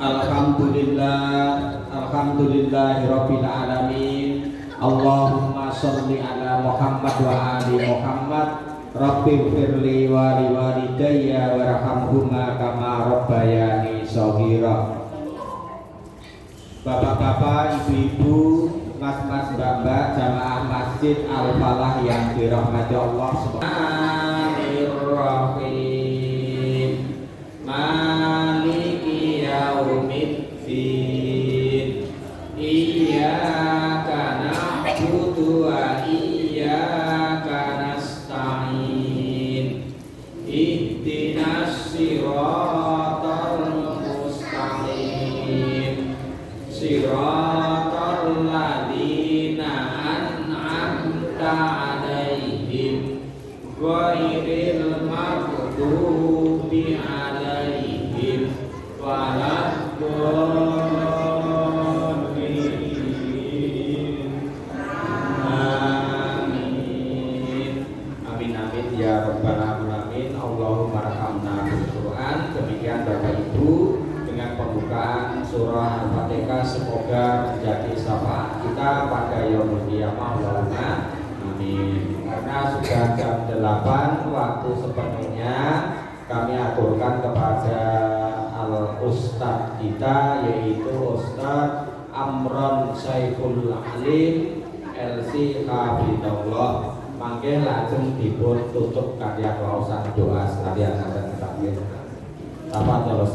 Alhamdulillahirabbil alamin. Allahumma sholli ala Muhammad wa ali Muhammad. Rabbighfirli wa liwalidayya warhamhuma kama rabbayani shaghira. Bapak-bapak, ibu-ibu, mas-mas, mbak-mbak, jamaah Masjid Al-Falah yang dirahmati Allah Bismillahirrahmanirrahim. Maliki yaumiddin. Iyyaka na'budu wa iyyaka nasta'in. Ihdinas siratal mustaqim. Siratal ladzina an'amta 'alaihim ghairil maghdubi 'alaihim waladdallin. Amin. Amin amin ya rabbal alamin. Allahumma arhamna bil Qur'an. Demikian Bapak Ibu, dengan pembukaan surah Al-Fatihah semoga menjadi syafaat kita pada yaumul qiyamah. Allahumma amin. Karena sudah jam 8 waktu sepenuhnya kami aturkan kepada al-ustadz kita, yaitu Ustadz Amron Saiful Alim LC Hafidullah. Mangke lajeng dipun tutup karya klausan doa sekalian akan takbir. Apa terus?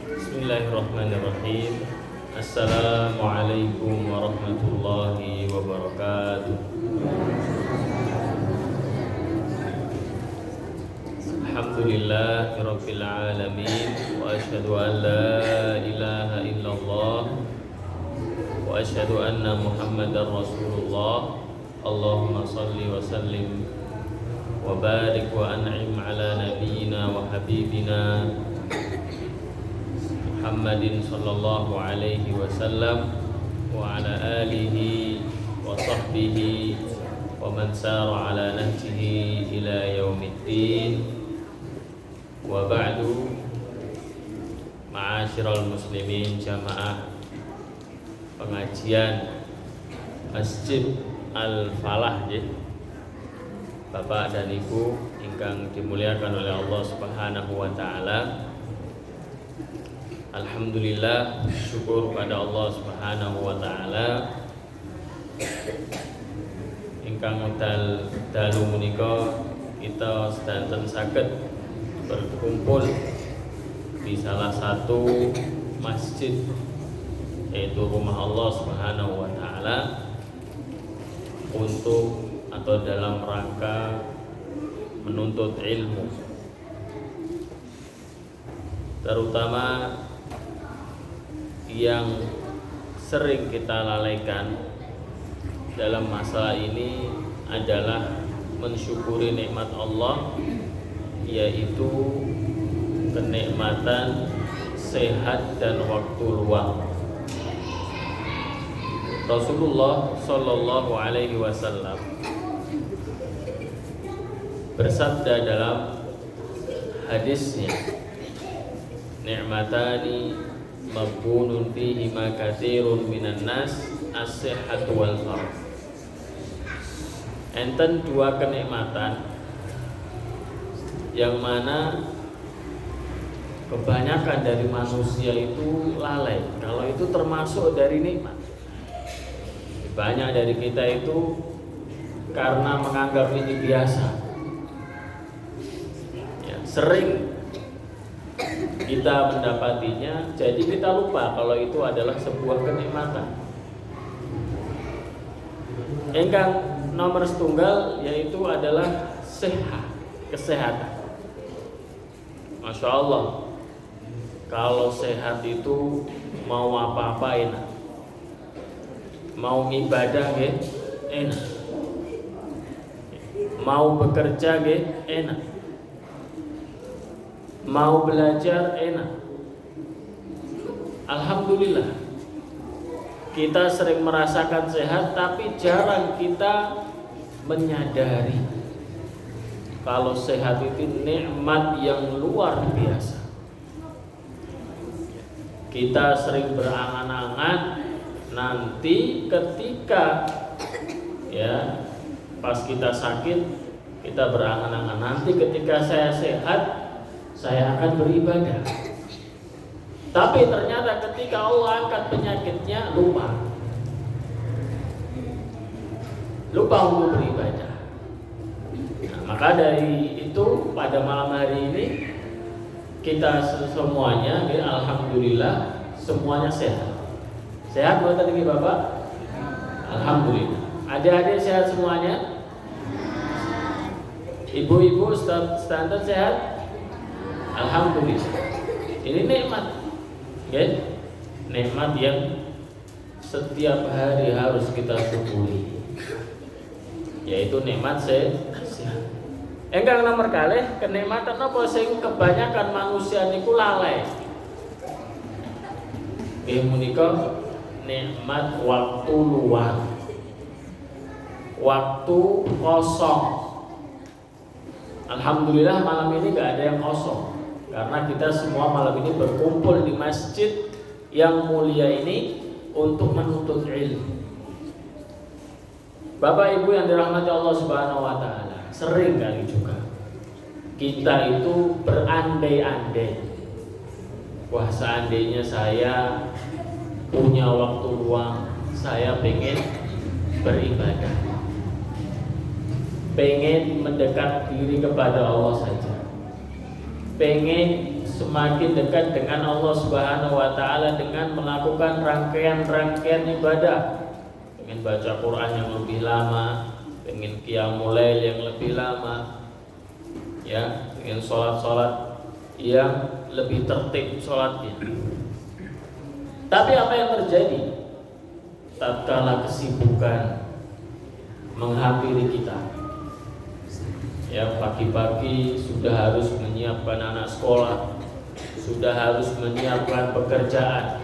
Bismillahirrahmanirrahim. Assalamualaikum warahmatullahi wabarakatuh. Alhamdulillahirabbil alamin wa asyhadu an la ilaha illallah wa asyhadu anna Muhammadar Rasulullah. Allahumma shalli wa sallim wa barik wa an'im ala nabiyyina wa habibina Muhammadin sallallahu alaihi wasallam wa ala alihi wa sahbihi wa man sara ala nahjihi ila yaumiddin. Wa ba'du, ma'asyiral muslimin, jamaah pengajian Masjid Al-Falah, Bapak dan Ibu ingkang dimuliakan oleh Allah Subhanahu wa taala. Alhamdulillah, syukur pada Allah Subhanahu wa taala ingkang dalu menika kita sedanten saged berkumpul di salah satu masjid, yaitu rumah Allah Subhanahu wa taala, untuk atau dalam rangka menuntut ilmu, terutama yang sering kita lalaikan dalam masalah ini adalah mensyukuri nikmat Allah, yaitu kenikmatan sehat dan waktu luang. Rasulullah Shallallahu Alaihi Wasallam bersabda dalam hadisnya, "Ni'matani maghbunun fihi ma katsirun minan nas, as-sihhatu wal farah." Enten dua kenikmatan yang mana kebanyakan dari manusia itu lalai kalau itu termasuk dari nikmat. Banyak dari kita itu karena menganggap ini biasa, ya, sering kita mendapatinya, jadi kita lupa kalau itu adalah sebuah kenikmatan. Ingkang nomor setunggal yaitu adalah sehat, kesehatan. Masya Allah, Kalau sehat itu mau apa-apa enak. Mau ibadah nggih enak. Mau bekerja nggih enak. Mau belajar enak. Alhamdulillah. Kita sering merasakan sehat, tapi jarang kita menyadari kalau sehat itu nikmat yang luar biasa. Kita sering berangan-angan nanti ketika ya pas kita sakit, kita berangan-angan nanti ketika saya sehat saya akan beribadah. Tapi ternyata ketika Allah angkat penyakitnya lupa untuk beribadah. Nah, maka dari itu pada malam hari ini kita semuanya, ya, alhamdulillah semuanya sehat. Sehat buat tadi Bapak? Alhamdulillah. Adik-adik sehat semuanya? Ibu-ibu standar sehat? Alhamdulillah. Ini nikmat. Ya, nikmat yang setiap hari harus kita syukuri, yaitu nikmat sehat. Engkang nomor kalih kenikmatan apa sing kebanyakan manusia niku lalai. Nggih menika nikmat waktu luang. Waktu kosong. Alhamdulillah malam ini gak ada yang kosong. Karena kita semua malam ini berkumpul di masjid yang mulia ini untuk menuntut ilmu. Bapak Ibu yang dirahmati Allah Subhanahu wa taala, sering kali juga kita itu berandai-andai. Wah, seandainya saya punya waktu luang, saya pengen beribadah. Pengen mendekat diri kepada Allah saja. Pengen semakin dekat dengan Allah Subhanahu wa taala dengan melakukan rangkaian-rangkaian ibadah. Pengen baca Quran yang lebih lama, pengen qiyamul lail yang lebih lama. Ya, pengen salat-salat yang lebih tertib salatnya. Tapi apa yang terjadi? Tatkala kesibukan menghampiri kita, ya, pagi-pagi sudah harus menyiapkan anak sekolah, sudah harus menyiapkan pekerjaan,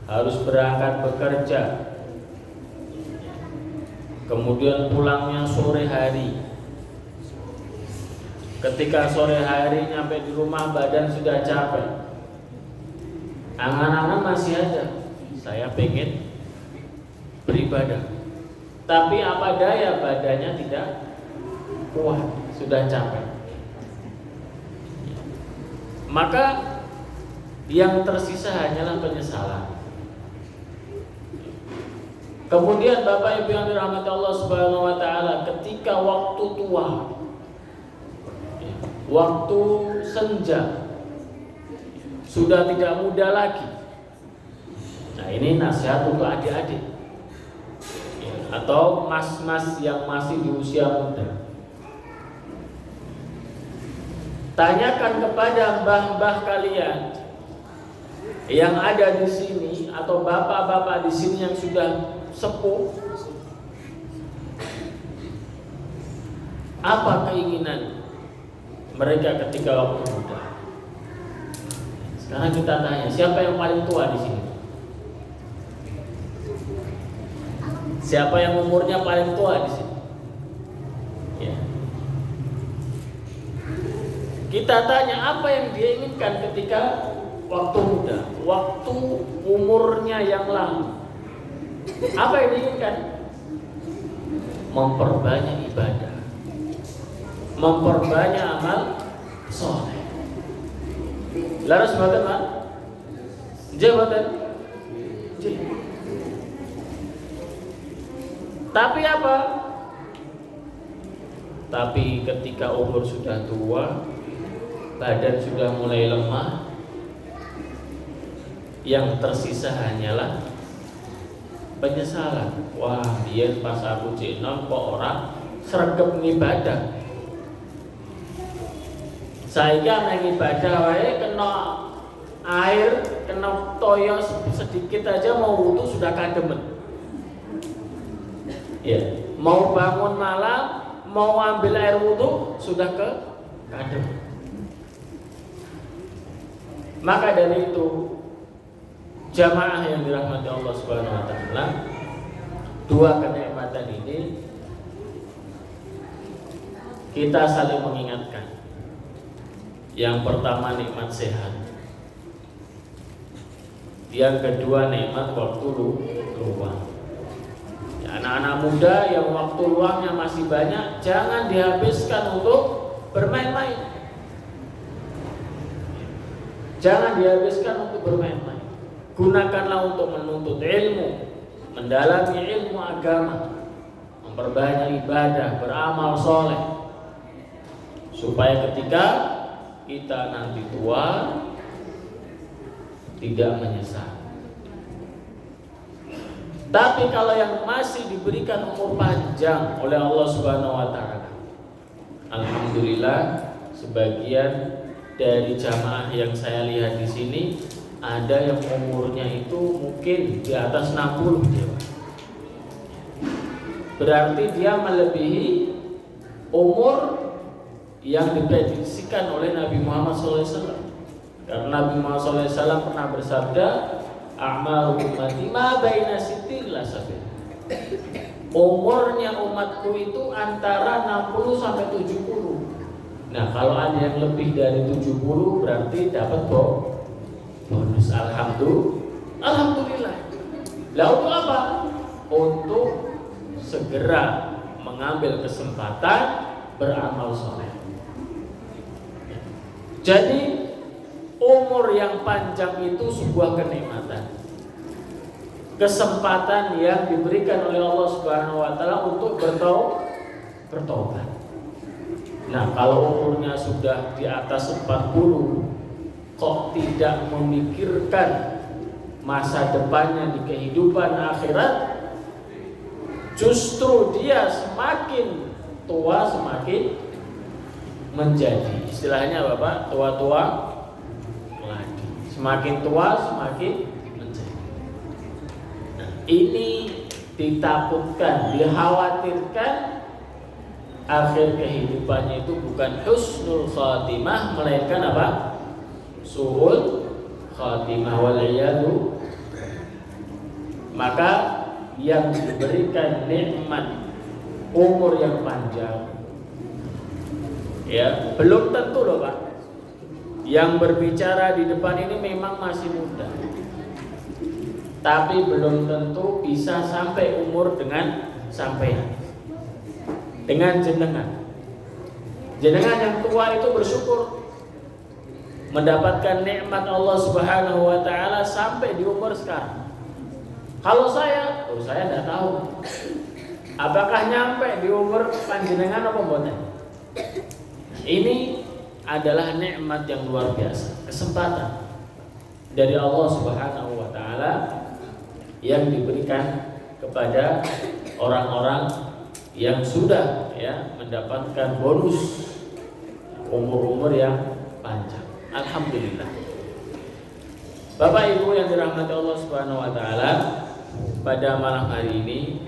harus berangkat bekerja, kemudian pulangnya sore hari. Ketika sore hari nyampe di rumah badan sudah capek, angan-angan masih ada, saya pengen beribadah, tapi apa daya badannya tidak kuat, sudah capek. Maka yang tersisa hanyalah penyesalan. Kemudian Bapak Ibu yang dirahmati Allah Subhanahu wa taala, ketika waktu tua, waktu senja, sudah tidak muda lagi. Nah, ini nasihat untuk adik-adik atau mas-mas yang masih di usia muda. Tanyakan kepada mbah-mbah kalian yang ada di sini atau bapak-bapak di sini yang sudah sepuh, apa keinginan mereka ketika waktu muda. Sekarang kita tanya, siapa yang paling tua di sini? Siapa yang umurnya paling tua di sini? Ya. Kita tanya apa yang dia inginkan ketika waktu muda, waktu umurnya yang lalu. Apa yang diinginkan? Memperbanyak ibadah, memperbanyak amal soleh. Laras badan Pak? Jabatan. Tapi apa? Tapi ketika umur sudah tua, badan sudah mulai lemah, yang tersisa hanyalah penyesalan. Wah, dia pas aku jenom kok orang sregep ngibadah. Saya nang ibadah wae kena air kena toyo sedikit aja mau wudu sudah kademen. Ya, mau bangun malam, mau ambil air wudu sudah kademen. Maka dari itu jamaah yang dirahmati Allah Subhanahu wa taala, dua kenikmatan ini kita saling mengingatkan. Yang pertama nikmat sehat, yang kedua nikmat waktu luang. Ya, anak-anak muda yang waktu luangnya masih banyak, jangan dihabiskan untuk bermain-main. Jangan dihabiskan untuk bermain-main. Gunakanlah untuk menuntut ilmu, mendalami ilmu agama, memperbanyak ibadah, beramal soleh, supaya ketika kita nanti tua tidak menyesal. Tapi kalau yang masih diberikan umur panjang oleh Allah Subhanahu wa taala, alhamdulillah sebagian dari jamaah yang saya lihat di sini ada yang umurnya itu mungkin di atas 60 dia. Berarti dia melebihi umur yang diprediksikan oleh Nabi Muhammad SAW. Karena Nabi Muhammad SAW pernah bersabda, "A'maru ummati ma baina sittin ila sab'in." Umurnya umatku itu antara 60 sampai 70. Nah, kalau ada yang lebih dari 70 berarti dapat bonus. Alhamdulillah. Lalu apa? Untuk segera mengambil kesempatan beramal soleh. Jadi umur yang panjang itu sebuah kenikmatan, kesempatan yang diberikan oleh Allah Subhanahu wa taala untuk bertobat. Nah, kalau umurnya sudah di atas 40, kok tidak memikirkan masa depannya di kehidupan akhirat, justru dia semakin tua semakin menjadi, istilahnya Bapak, tua-tua lagi. Semakin tua semakin menjadi. Nah, ini ditakutkan, dikhawatirkan akhir kehidupannya itu bukan husnul khatimah, melainkan apa? Su'ul khatimah, wal'iyadu. Maka yang diberikan nikmat umur yang panjang, ya belum tentu loh Pak. Yang berbicara di depan ini memang masih muda, tapi belum tentu bisa sampai umur dengan sampean, dengan jenengan. Jenengan yang tua itu bersyukur mendapatkan nikmat Allah Subhanahu wa taala sampai di umur sekarang. Kalau saya tidak tahu apakah nyampe di umur panjenengan apa mboten. Ini adalah nikmat yang luar biasa, kesempatan dari Allah Subhanahu wa taala yang diberikan kepada orang-orang yang sudah mendapatkan bonus umur-umur yang panjang. Alhamdulillah. Bapak Ibu yang dirahmati Allah Subhanahu wa taala, pada malam hari ini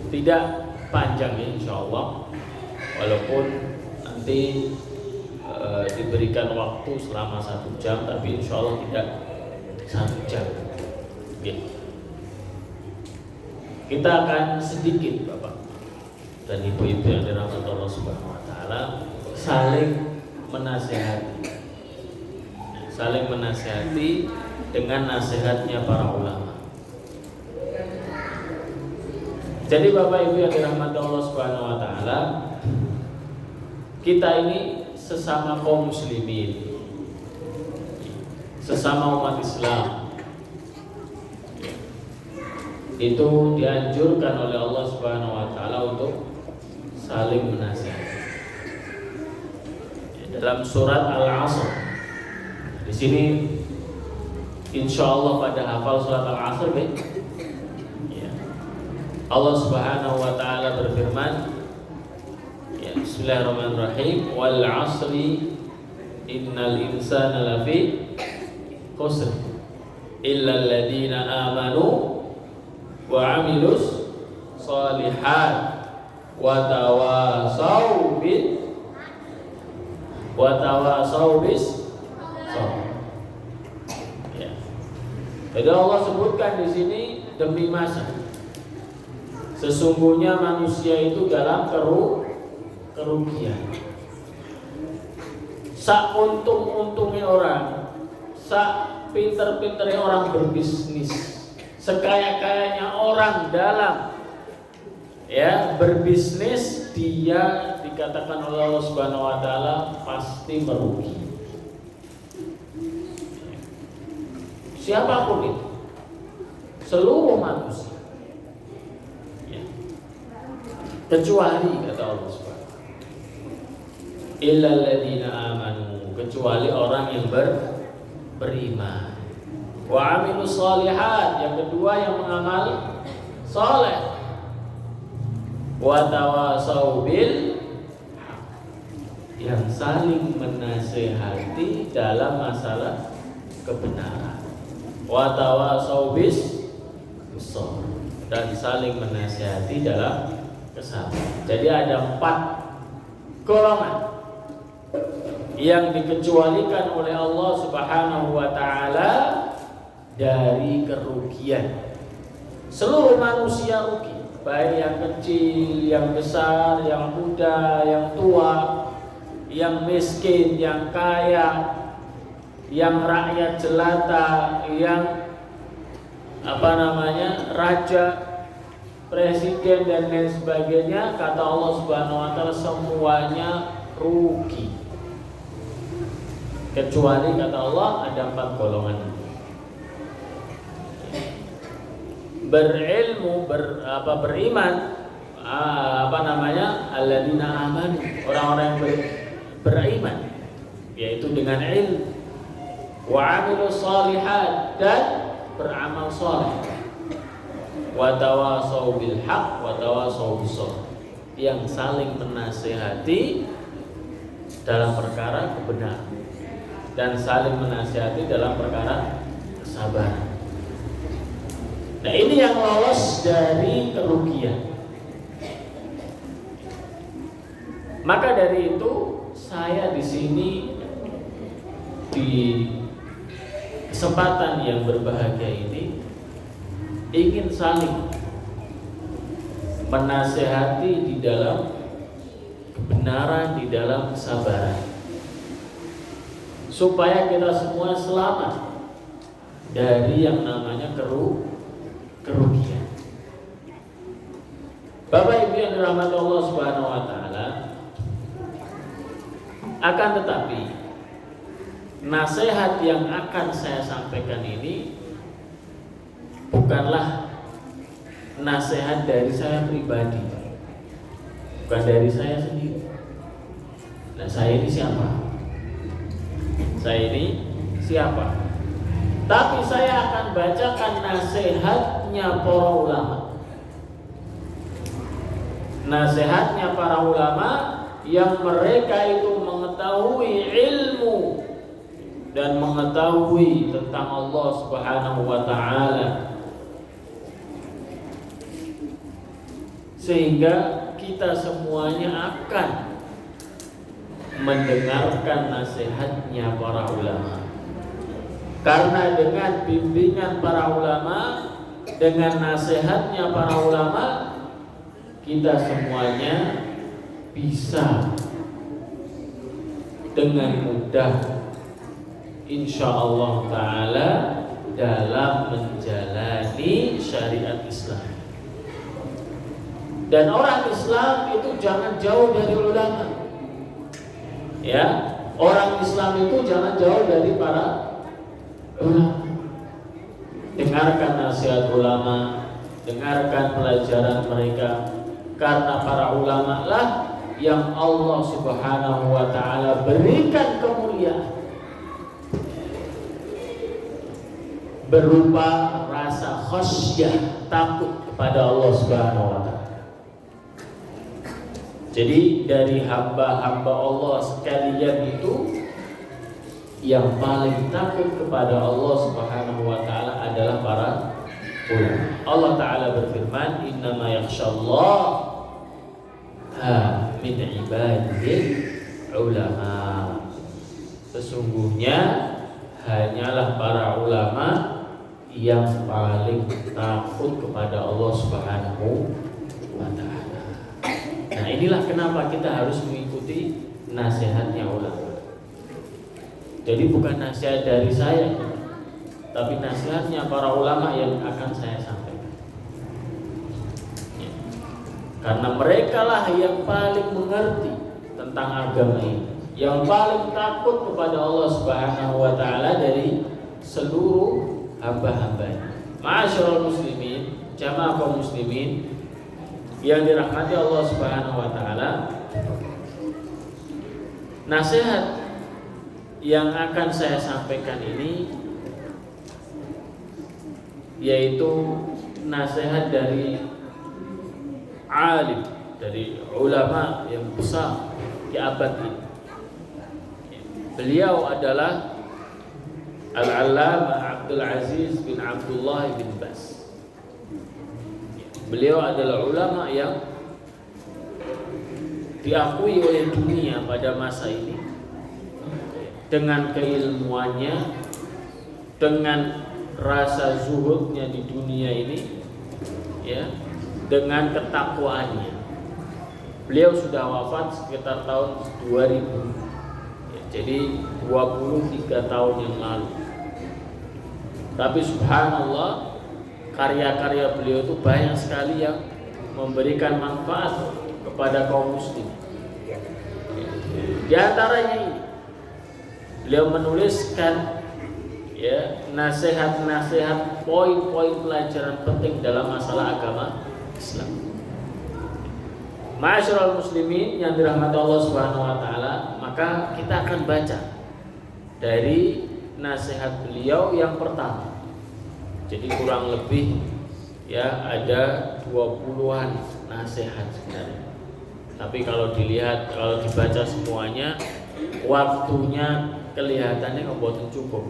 tidak panjang insyaallah, walaupun nanti diberikan waktu selama 1 jam, tapi insyaallah tidak 1 jam. Kita akan sedikit Bapak dan Ibu-ibu yang dirahmati Allah Subhanahu wa taala saling menasihati dengan nasihatnya para ulama. Jadi Bapak Ibu yang dirahmati Allah Subhanahu wa taala, kita ini sesama kaum muslimin, sesama umat Islam, itu dianjurkan oleh Allah Subhanahu wa taala untuk saling menasihati. Dalam surat Al-Asr, di sini insyaallah pada hafal surat Al-Asr Allah Subhanahu wa taala berfirman, Bismillahirrahmanirrahim, wal 'asri innal insana lafi khusr illal ladzina amanu wa amilus shalihat wa tawasau bis sabr. Ya. Jadi Allah sebutkan di sini demi masa. Sesungguhnya manusia itu dalam kerugian. Sak untung-untungnya orang, sak pinter-pinternya orang berbisnis, sekaya-kayanya orang dalam berbisnis, dia dikatakan oleh Allah Subhanahu wa taala pasti merugi. Siapapun itu, seluruh manusia. Kecuali kata Allah Subhanahu illal ladzina amanu, kecuali orang yang beriman. Wa amilus shalihat, yang kedua yang mengamal saleh. Wa tawasau bil haq, yang saling menasehati dalam masalah kebenaran. Wa tawasau bis sabr, dan saling menasehati dalam kesabaran. Jadi ada 4 golongan yang dikecualikan oleh Allah Subhanahu wa taala dari kerugian. Seluruh manusia rugi, baik yang kecil, yang besar, yang muda, yang tua, yang miskin, yang kaya, yang rakyat jelata, yang raja, presiden dan lain sebagainya. Kata Allah Subhanahu wa taala semuanya rugi. Kecuali kata Allah ada 4 golongan. Berilmu, beriman, alladzina amanu, orang-orang yang beriman, yaitu dengan ilmu, wa amilus shalihat, dan beramal saleh, wa tawasau bil haq wa tawasau bis sabr, yang saling menasihati dalam perkara kebenaran dan saling menasihati dalam perkara kesabaran. Nah, ini yang lolos dari kerugian. Maka dari itu saya di sini di kesempatan yang berbahagia ini ingin saling menasehati di dalam kebenaran, di dalam kesabaran, supaya kita semua selamat dari yang namanya kerugian. Bapak Ibu yang dirahmati Allah Subhanahu wa taala, akan tetapi nasihat yang akan saya sampaikan ini bukanlah nasihat dari saya pribadi, bukan dari saya sendiri. Nah, saya ini siapa? Saya ini siapa? Tapi saya akan bacakan nasihatnya para ulama. Nasihatnya para ulama yang mereka itu mengetahui ilmu dan mengetahui tentang Allah Subhanahu wa taala, sehingga kita semuanya akan mendengarkan nasihatnya para ulama. Karena dengan bimbingan para ulama, dengan nasihatnya para ulama, kita semuanya bisa dengan mudah insyaallah ta'ala dalam menjalani syariat Islam. Dan orang Islam itu jangan jauh dari ulama. Ya, orang Islam itu jangan jauh dari para ulama. Dengarkan nasihat ulama, dengarkan pelajaran mereka, karena para ulama lah yang Allah Subhanahu wa taala berikan kemuliaan berupa rasa khasyah, takut kepada Allah Subhanahu wa taala. Jadi dari hamba-hamba Allah sekalian itu yang paling takut kepada Allah Subhanahu wa taala adalah para ulama. Allah taala berfirman, "Innama yakhsyallaha min ibadihil ulama." Sesungguhnya hanyalah para ulama yang paling takut kepada Allah Subhanahu wa taala. Nah, inilah kenapa kita harus mengikuti nasihatnya ulama. Jadi bukan nasihat dari saya, tapi nasihatnya para ulama yang akan saya sampaikan. Karena merekalah yang paling mengerti tentang agama ini, yang paling takut kepada Allah Subhanahu wa taala dari seluruh hamba-hambanya. Ma'asyiral muslimin, jamaah kaum muslimin yang dirahmati Allah Subhanahu wa taala, nasihat yang akan saya sampaikan ini yaitu nasihat dari alim, dari ulama yang besar di abad ini. Beliau adalah Al-Allamah Abdul Aziz bin Abdullah bin Baz. Beliau adalah ulama yang diakui oleh dunia pada masa ini dengan keilmuannya, dengan rasa zuhudnya di dunia ini, ya, dengan ketakwaannya. Beliau sudah wafat sekitar tahun 2000, ya, jadi 23 tahun yang lalu. Tapi subhanallah, karya-karya beliau itu banyak sekali yang memberikan manfaat kepada kaum muslim. Di antaranya ini, beliau menuliskan, ya, nasihat-nasihat, poin-poin pelajaran penting dalam masalah agama Islam. Ma'asyiral muslimin yang dirahmati Allah Subhanahu wa taala, maka kita akan baca dari nasihat beliau yang pertama. Jadi kurang lebih, ya, ada 20-an nasihat sebenarnya. Tapi kalau dilihat, kalau dibaca semuanya, waktunya kelihatannya nggak cukup.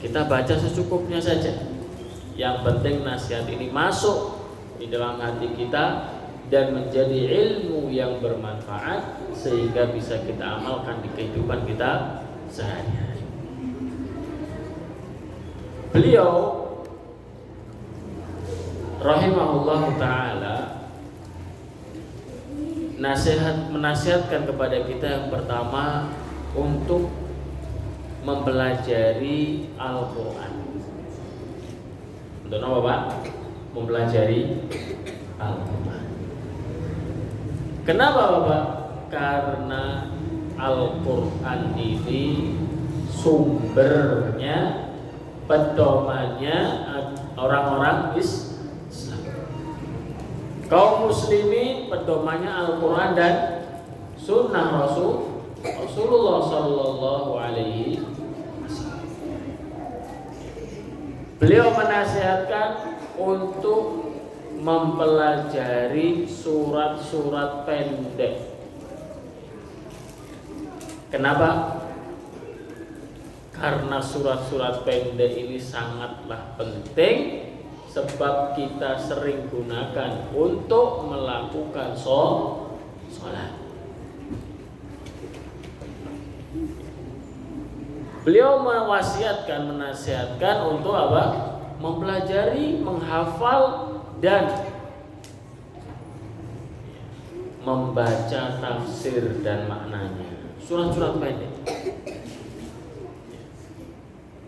Kita baca secukupnya saja. Yang penting nasihat ini masuk di dalam hati kita dan menjadi ilmu yang bermanfaat sehingga bisa kita amalkan di kehidupan kita sehari-hari. Beliau rahimahullah ta'ala menasihatkan kepada kita yang pertama untuk mempelajari Al-Quran. Untuk apa, Pak? Mempelajari Al-Quran. Kenapa, Bapak? Karena Al-Quran ini sumbernya, pedomannya orang-orang Islam. Kaum muslimin pedomannya Al-Quran dan Sunnah Rasulullah Sallallahu Alaihi Wasallam. Beliau menasihatkan untuk mempelajari surat-surat pendek. Kenapa? Karena surat-surat pendek ini sangatlah penting, sebab kita sering gunakan untuk melakukan sholat. Beliau menasihatkan untuk apa? Mempelajari, menghafal dan membaca tafsir dan maknanya. Surat-surat pendek.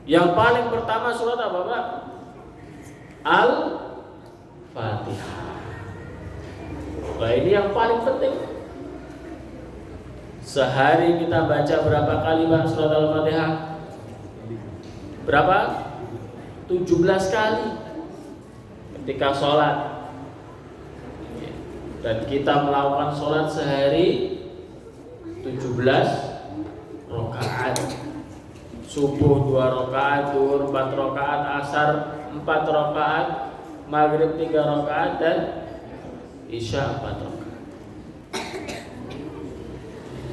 Yang paling pertama surat apa, Pak? Al-Fatihah. Nah, ini yang paling penting. Sehari kita baca berapa kali, Pak, surat Al-Fatihah? Berapa? 17 kali ketika sholat. Dan kita melakukan sholat sehari 17 rakaat. Subuh 2 rakaat, zuhur 4 rakaat, asar 4 rakaat, maghrib 3 rakaat, dan isya 4 rakaat.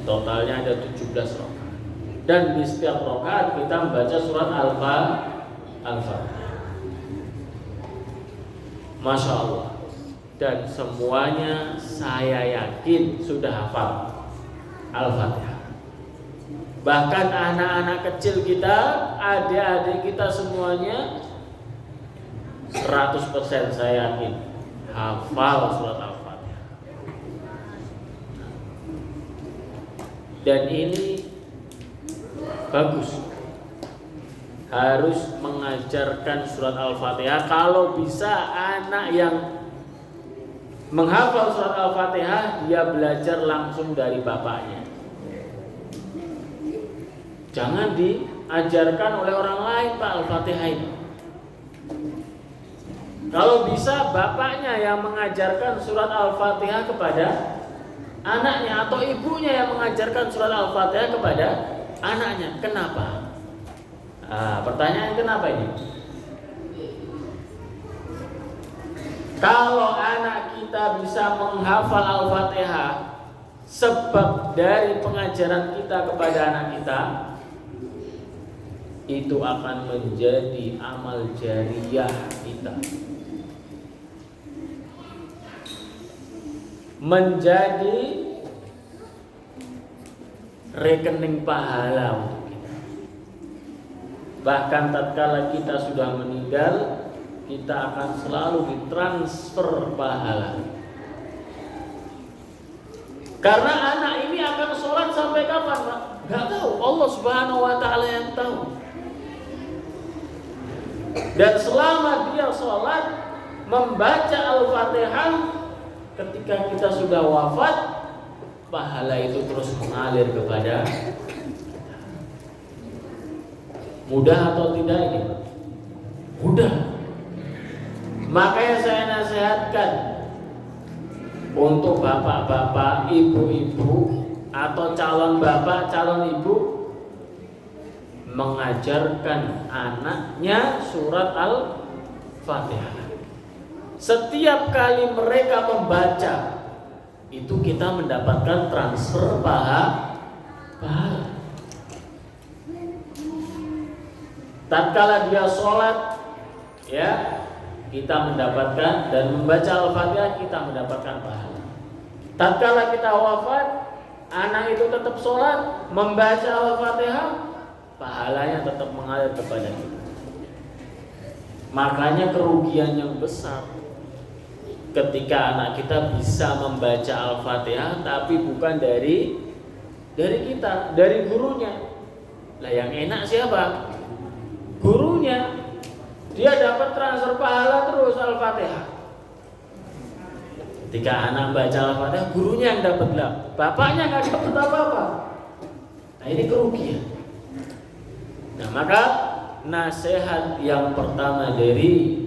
Totalnya ada 17 rakaat. Dan di setiap rakaat kita membaca surat Al-Fatihah. Masya Allah. Dan semuanya saya yakin sudah hafal Al-Fatihah. Bahkan anak-anak kecil kita, adik-adik kita semuanya 100% saya yakin hafal surat Al-Fatihah. Dan ini bagus. Harus mengajarkan surat Al-Fatihah. Kalau bisa anak yang menghafal surat Al-Fatihah, dia belajar langsung dari bapaknya. Jangan diajarkan oleh orang lain Pak Al-Fatihah ini. Kalau bisa bapaknya yang mengajarkan surat Al-Fatihah kepada anaknya, atau ibunya yang mengajarkan surat Al-Fatihah kepada anaknya. Kenapa? Pertanyaan kenapa ini? Kalau anak kita bisa menghafal Al-Fatihah sebab dari pengajaran kita kepada anak kita, itu akan menjadi amal jariyah kita, menjadi rekening pahala untuk kita. Bahkan tatkala kita sudah meninggal, kita akan selalu ditransfer pahala. Karena anak ini akan sholat sampai kapan, Pak? Gak tahu. Allah Subhanahu wa Ta'ala yang tahu. Dan selama dia sholat membaca Al-Fatihah, ketika kita sudah wafat, pahala itu terus mengalir kepada kita. Mudah atau tidak ini? Mudah. Makanya saya nasihatkan untuk bapak-bapak, ibu-ibu, atau calon bapak, calon ibu, mengajarkan anaknya surat Al-Fatihah. Setiap kali mereka membaca, itu kita mendapatkan transfer pahala. Tatkala dia sholat, ya, kita mendapatkan, dan membaca Al-Fatihah kita mendapatkan pahala. Tatkala kita wafat, anak itu tetap sholat, membaca Al-Fatihah, pahalanya tetap mengalir kepada kita. Makanya kerugian yang besar ketika anak kita bisa membaca Al-Fatihah tapi bukan dari kita, dari gurunya. Lah yang enak siapa? Gurunya. Dia dapat transfer pahala terus Al-Fatihah. Ketika anak baca Al-Fatihah, gurunya yang dapat lah, bapaknya nggak dapat apa-apa. Nah ini kerugian. Nah maka nasihat yang pertama dari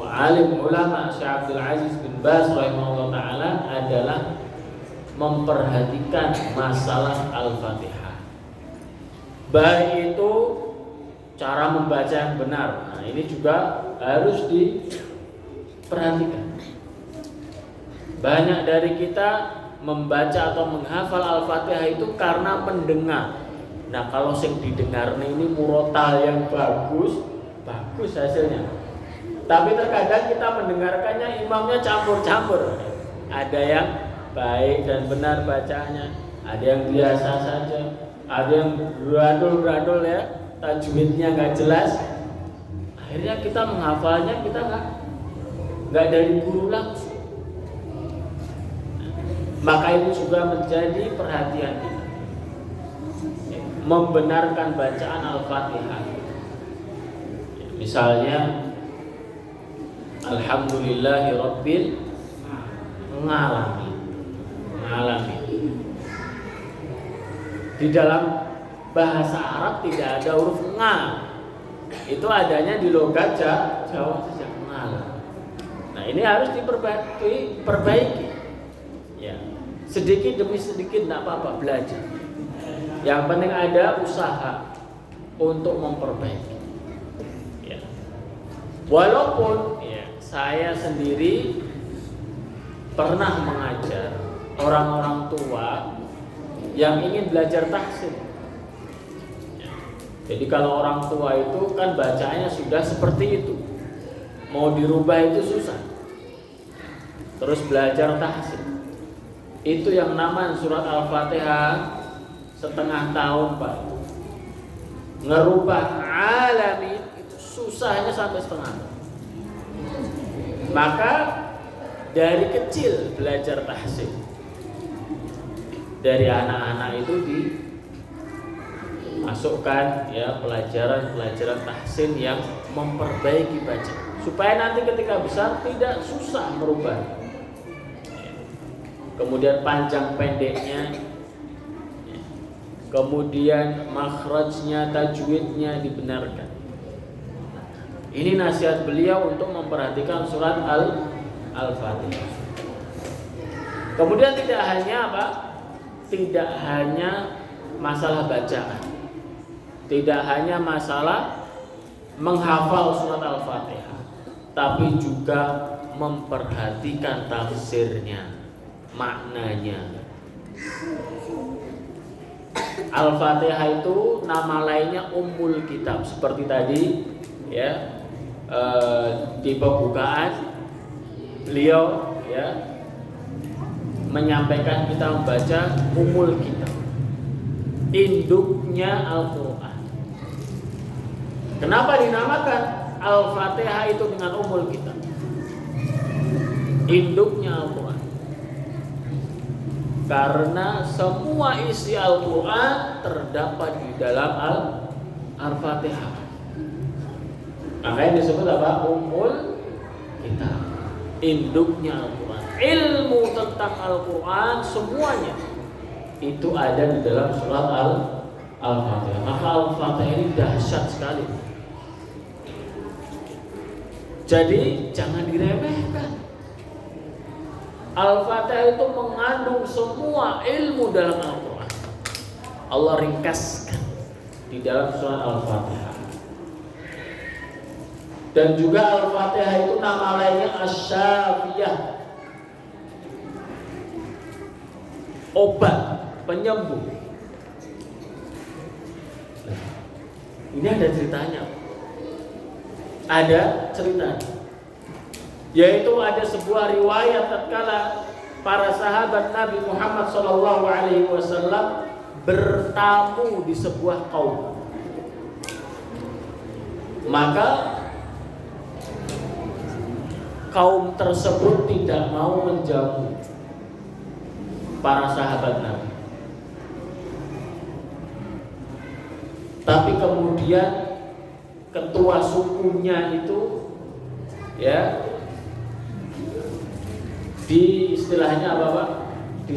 alim ulama Syekh Abdul Aziz bin Baz rahimahullah ta'ala adalah memperhatikan masalah Al-Fatihah. Baik itu cara membaca yang benar. Nah ini juga harus diperhatikan. Banyak dari kita membaca atau menghafal Al-Fatihah itu karena mendengar. Nah kalau sing didengar ini murotal yang bagus hasilnya. Tapi terkadang kita mendengarkannya imamnya campur-campur. Ada yang baik dan benar bacaannya, ada yang biasa saja, ada yang beradul-beradul ya, tajwidnya nggak jelas. Akhirnya kita menghafalnya kita nggak dari guru langsung. Maka itu juga menjadi perhatian kita, membenarkan bacaan Al-Fatihah. Misalnya Alhamdulillahi Rabbil Alamin. Di dalam bahasa Arab tidak ada huruf nga. Itu adanya di logat Jawa saja, ngalam. Nah ini harus diperbaiki. Ya, sedikit demi sedikit tidak apa-apa, belajar. Yang penting ada usaha untuk memperbaiki. Ya. Walaupun saya sendiri pernah mengajar orang-orang tua yang ingin belajar tahsin. Jadi kalau orang tua itu kan bacanya sudah seperti itu, mau dirubah itu susah. Terus belajar tahsin, itu yang namanya surat Al-Fatihah setengah tahun Pak. Ngerubah alamin itu susahnya sampai setengah tahun. Maka dari kecil belajar tahsin, dari anak-anak itu dimasukkan ya pelajaran-pelajaran tahsin yang memperbaiki baca, supaya nanti ketika besar tidak susah merubah. Kemudian panjang pendeknya, kemudian makhrajnya, tajwidnya dibenarkan. Ini nasihat beliau untuk memperhatikan surat Al-Fatihah. Kemudian tidak hanya apa? Tidak hanya masalah bacaan, tidak hanya masalah menghafal surat Al-Fatihah, tapi juga memperhatikan tafsirnya, maknanya. Al-Fatihah itu nama lainnya Ummul Kitab, seperti tadi ya, di pembukaan beliau ya menyampaikan kita membaca Ummul Kitab, induknya Al-Quran. Kenapa dinamakan Al-Fatihah itu dengan Ummul Kitab, induknya Al-Quran? Karena semua isi Al-Quran terdapat di dalam Al-Fatihah. Makanya disebut apa? Ummul Kitab, induknya Al-Quran. Ilmu tentang Al-Quran semuanya itu ada di dalam surat Al-Fatihah. Maka Al-Fatihah ini dahsyat sekali. Jadi jangan diremehkan. Al-Fatihah itu mengandung semua ilmu dalam Al-Quran. Allah ringkaskan di dalam surat Al-Fatihah. Dan juga Al-Fatihah itu nama lainnya Asy-Syafiyah, obat penyembuh. Ini ada ceritanya. Ada ceritanya. Yaitu ada sebuah riwayat tatkala para sahabat Nabi Muhammad SAW bertamu di sebuah kaum. Maka kaum tersebut tidak mau menjamu para sahabat Nabi. Tapi kemudian ketua sukunya itu ya, di istilahnya apa Pak?